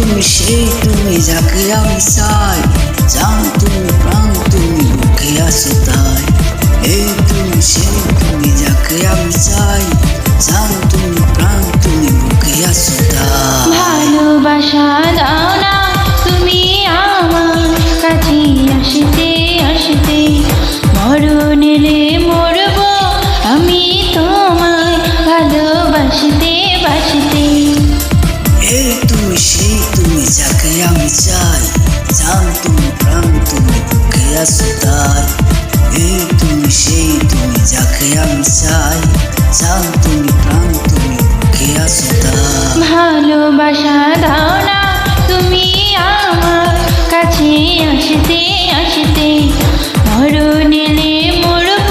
তুমি সেই তুমি যাকে আমি চাই, জান তুমি প্রাণ তুমি বুকে আছো তাই। এই তুমি সেই তুমি যাকে আমি চাই, জান তুমি প্রাণ তুমি বুকে আছো তাই। ভালোবাসা দাও না তুমি আমার কাছে, আসতে আসতে মরণ এলে মরব আমি তোমায় ভালোবাসতে বাসতে। এই তুমি সেই তুমি যাকে আমি চাই, জান তুমি প্রাণ তুমি বুকে আছো তাই। এই তুমি সেই তুমি যাকে আমি চাই, জান তুমি প্রাণ তুমি বুকে আছো তাই। ভালোবাসা দাও না তুমি আমার কাছে, আসতে আসতে মরণ এলে মরব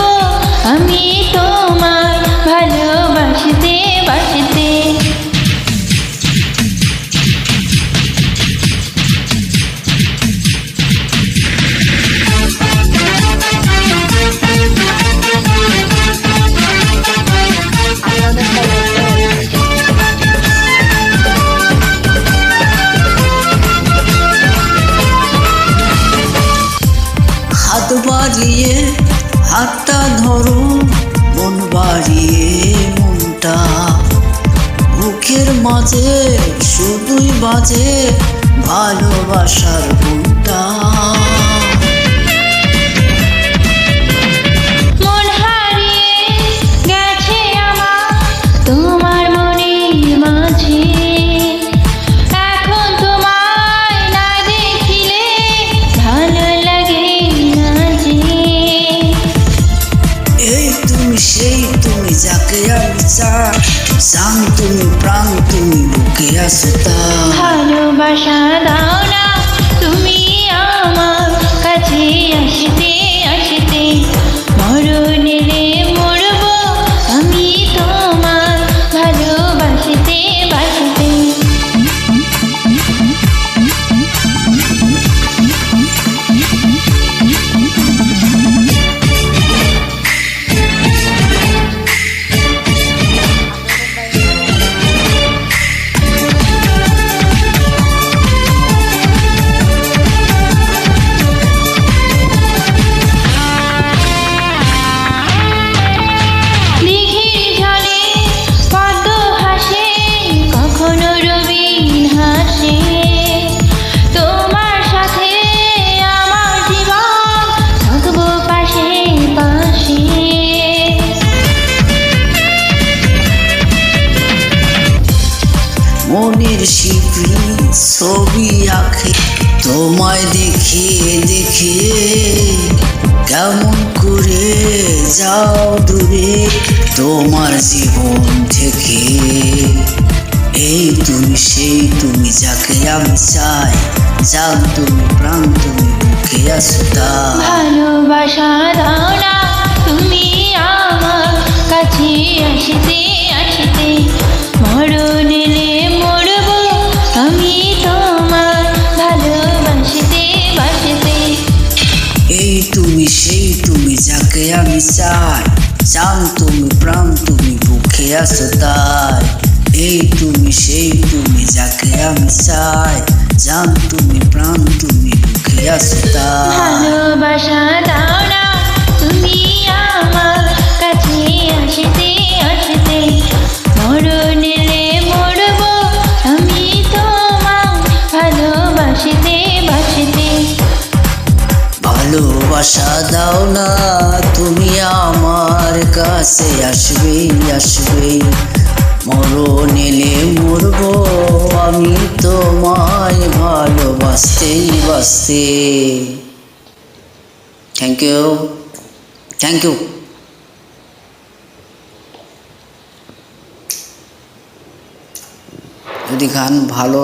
আমি তোমায় ভালোবাসতে বাসতে। হাত বাড়িয়ে হাতটা ধরো, মন বাড়িয়ে মনটা, বুকের মাঝে শুধুই বাজে ভালোবাসার ঘন্টা। মন হারিয়ে গেছে আমার তোমার মনের মাঝে, এখন তোমায় না দেখিলে ভালো লাগে না যে। এই তুমি সেই তুমি যাকে আমি চাই, জান তুমি প্রাণ তুমি বুকে আছো তাই। ভালোবাসা দাও না তুমি আমার কাছে, আসতে আসতে মরণ এলে মরব আমি তোমার ভালোবাসতে বাসতে। মনের শিল্পী ছবি আঁকে তোমায় দেখিয়ে দেখিয়ে, কেমন করে যাও দূরে তোমার জীবন থেকে। এই তুমি সেই তুমি যাকে আমি চাই, জান তুমি প্রাণ তুমি বুকে আছো তাই। ভালোবাসা দাও না তুমি আমার কাছে, আসতে আসতে মরণ এলে মরব আমি তোমার ভালোবাসতে বাসতে। এই তুমি সেই তুমি যাকে আমি চাই, জান তুমি প্রাণ তুমি বুকে আছো তাই। এই তুমি সেই তুমি যাকে আমি চাই, জান তুমি প্রাণ তুমি বুকে আছো তাই। ভালোবাসা দাও না তুমি আমার কাছে, আসতে আসতে মরণ এলে মরব আমি তোমায় ভালোবাসতে বাসতে। ভালোবাসা দাও না তুমি আমার কাছে, আসবে আসবে মরণ এলে মরব আমি তোমায় ভালোবাসতেই বাসতে। Thank you, thank you. যদি গান ভালো